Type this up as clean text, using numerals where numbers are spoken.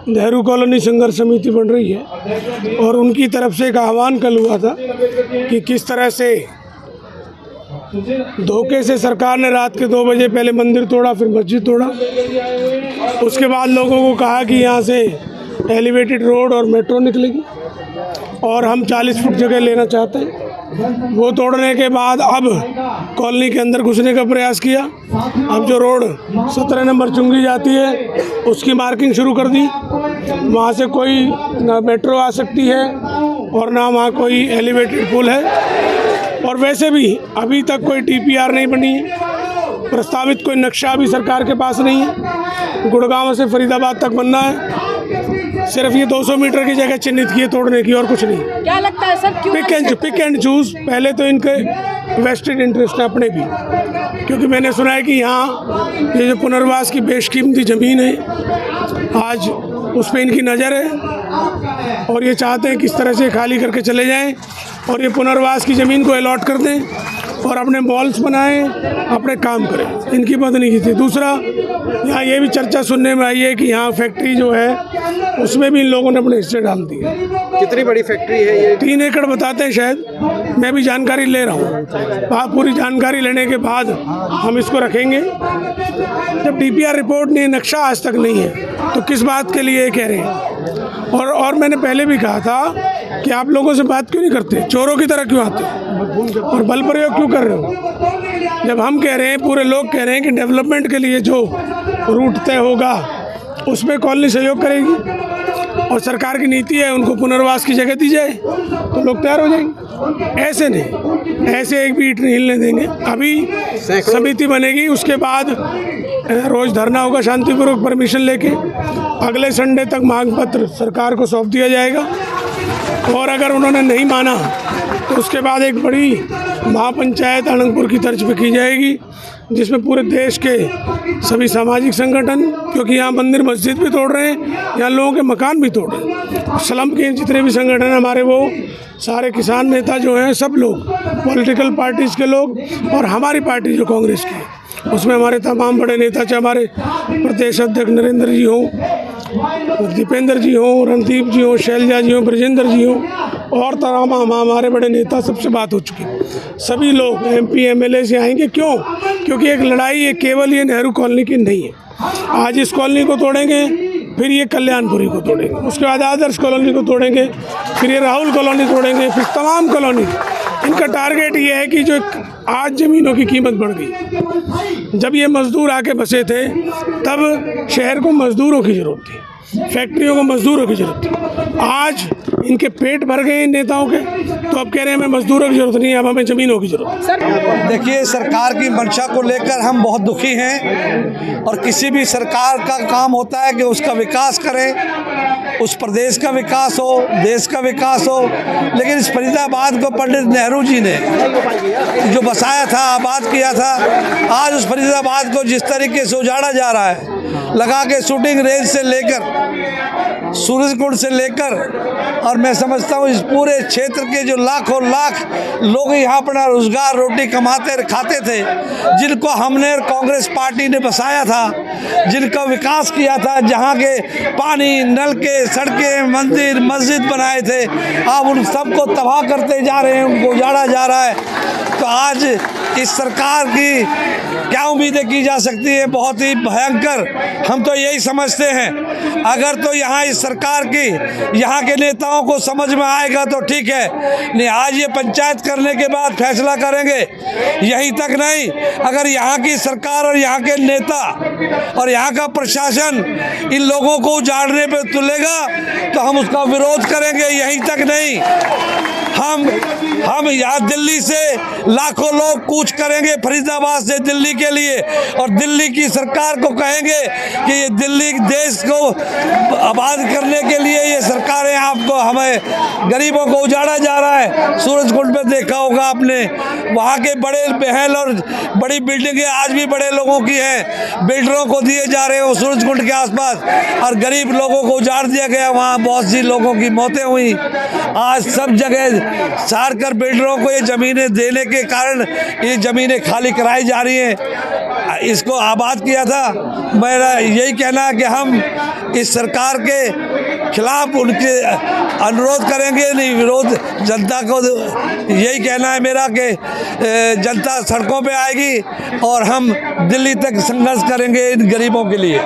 Nehru colony संघर्ष समिति बन रही है और उनकी तरफ से एक आह्वान कल हुआ था कि किस तरह से धोखे से सरकार ने रात के 2 बजे पहले मंदिर तोड़ा, फिर मस्जिद तोड़ा। उसके बाद लोगों को कहा कि यहाँ से एलिवेटेड रोड और मेट्रो निकलेगी और हम 40 फुट जगह लेना चाहते हैं। वो तोड़ने के बाद अब कॉलोनी के अंदर घुसने का प्रयास किया। अब जो रोड 17 नंबर चुंगी जाती है उसकी मार्किंग शुरू कर दी। वहाँ से कोई ना मेट्रो आ सकती है और ना वहाँ कोई एलिवेटेड पुल है। और वैसे भी अभी तक कोई TPR नहीं बनी है, प्रस्तावित कोई नक्शा अभी सरकार के पास नहीं है। गुड़गांव से फरीदाबाद तक बनना है, सिर्फ ये 200 मीटर की जगह चिन्हित की है तोड़ने की, और कुछ नहीं। क्या लगता है सर, क्यों पिक एंड चूज? पहले तो इनके वेस्टेड इंटरेस्ट है अपने भी, क्योंकि मैंने सुना है कि यहाँ ये जो पुनर्वास की बेशकीमती ज़मीन है आज उस पर इनकी नज़र है और ये चाहते हैं किस तरह से खाली करके चले जाएं और ये पुनर्वास की ज़मीन को अलॉट कर दें और अपने मॉल्स बनाएं, अपने काम करें। इनकी बात नहीं की थी। दूसरा, यहाँ ये भी चर्चा सुनने में आई है कि यहाँ फैक्ट्री जो है उसमें भी इन लोगों ने अपने हिस्से डाल दिए। कितनी बड़ी फैक्ट्री है ये? 3 एकड़ बताते हैं शायद, मैं भी जानकारी ले रहा हूँ। पूरी जानकारी लेने के बाद हम इसको रखेंगे। जब DPR रिपोर्ट नहीं, नक्शा आज तक नहीं है, तो किस बात के लिए कह रहे हैं? और मैंने पहले भी कहा था कि आप लोगों से बात क्यों नहीं करते, चोरों की तरह क्यों आते और बल प्रयोग क्यों कर रहे हो? जब हम कह रहे हैं, पूरे लोग कह रहे हैं कि डेवलपमेंट के लिए जो रूट तय होगा उसमें कॉलोनी सहयोग करेगी और सरकार की नीति है उनको पुनर्वास की जगह दी जाए तो लोग तैयार हो जाएंगे। ऐसे नहीं, ऐसे एक भी ईंट नहीं हिलने देंगे। अभी समिति बनेगी, उसके बाद रोज धरना होगा शांतिपूर्वक परमिशन लेके। अगले संडे तक मांग पत्र सरकार को सौंप दिया जाएगा और अगर उन्होंने नहीं माना तो उसके बाद एक बड़ी महापंचायत अनंतपुर की तर्ज पे की जाएगी, जिसमें पूरे देश के सभी सामाजिक संगठन, क्योंकि यहाँ मंदिर मस्जिद भी तोड़ रहे हैं, यहाँ लोगों के मकान भी तोड़ रहे हैं, स्लम के जितने भी संगठन हैं हमारे, वो सारे किसान नेता जो हैं, सब लोग, पॉलिटिकल पार्टीज़ के लोग और हमारी पार्टी जो कांग्रेस की है, उसमें हमारे तमाम बड़े नेता, चाहे हमारे प्रदेश अध्यक्ष नरेंद्र जी हों, दीपेंद्र जी हों, रणदीप जी हों, शैलजा जी हों, ब्रजेंद्र जी हों और तमाम हमारे बड़े नेता, सबसे बात हो चुकी। सभी लोग MP MLA से आएंगे। क्यों? क्योंकि एक लड़ाई ये केवल ये नेहरू कॉलोनी की नहीं है। आज इस कॉलोनी को तोड़ेंगे, फिर ये कल्याणपुरी को तोड़ेंगे, उसके बाद आदर्श कॉलोनी को तोड़ेंगे, फिर ये राहुल कॉलोनी तोड़ेंगे, फिर तमाम कॉलोनी। इनका टारगेट ये है कि जो आज ज़मीनों की कीमत बढ़ गई। जब ये मज़दूर आके बसे थे तब शहर को मज़दूरों की ज़रूरत थी, फैक्ट्रियों को मज़दूरों की ज़रूरत थी। आज इनके पेट भर गए इन नेताओं के, तो अब कह रहे हैं हमें मज़दूरों की ज़रूरत नहीं है, अब हमें ज़मीनों की ज़रूरत है। देखिए, सरकार की मंशा को लेकर हम बहुत दुखी हैं और किसी भी सरकार का काम होता है कि उसका विकास करे, उस प्रदेश का विकास हो, देश का विकास हो। लेकिन इस फरीदाबाद को पंडित नेहरू जी ने जो बसाया था, आबाद किया था, आज उस फरीदाबाद को जिस तरीके से उजाड़ा जा रहा है, लगा के शूटिंग रेंज से लेकर सूरजकुंड से लेकर, और मैं समझता हूँ इस पूरे क्षेत्र के जो लाखों लाख लोग यहाँ अपना रोजगार रोटी कमाते खाते थे, जिनको हमने कांग्रेस पार्टी ने बसाया था, जिनका विकास किया था, जहाँ के पानी, नल के, सड़कें, मंदिर, मस्जिद बनाए थे, अब उन सबको तबाह करते जा रहे हैं, उनको उजाड़ा जा रहा है। तो आज इस सरकार की क्या उम्मीदें की जा सकती है? बहुत ही भयंकर। हम तो यही समझते हैं, अगर तो यहाँ इस सरकार की, यहाँ के नेताओं को समझ में आएगा तो ठीक है, नहीं आज ये पंचायत करने के बाद फैसला करेंगे। यहीं तक नहीं, अगर यहाँ की सरकार और यहाँ के नेता और यहाँ का प्रशासन इन लोगों को उजाड़ने पे तुलेगा तो हम उसका विरोध करेंगे। यहीं तक नहीं, हम यहाँ दिल्ली से लाखों लोग कूच करेंगे फरीदाबाद से दिल्ली के लिए, और दिल्ली की सरकार को कहेंगे कि ये दिल्ली देश को आबाद करने के लिए ये सरकारें, आपको हमें गरीबों को उजाड़ा जा रहा है। सूरजकुंड में देखा होगा आपने, वहाँ के बड़े महल और बड़ी बिल्डिंगें आज भी बड़े लोगों की हैं, बिल्डरों को दिए जा रहे हो सूरजकुंड के आसपास, और गरीब लोगों को उजाड़ दिया गया। वहाँ बहुत सी लोगों की मौतें हुई। आज सब जगह सारकर बिल्डरों को ये ज़मीनें देने के कारण ये ज़मीनें खाली कराई जा रही हैं, इसको आबाद किया था। मेरा यही कहना है कि हम इस सरकार के खिलाफ उनके अनुरोध करेंगे, नहीं विरोध। जनता को यही कहना है मेरा कि जनता सड़कों पे आएगी और हम दिल्ली तक संघर्ष करेंगे इन गरीबों के लिए।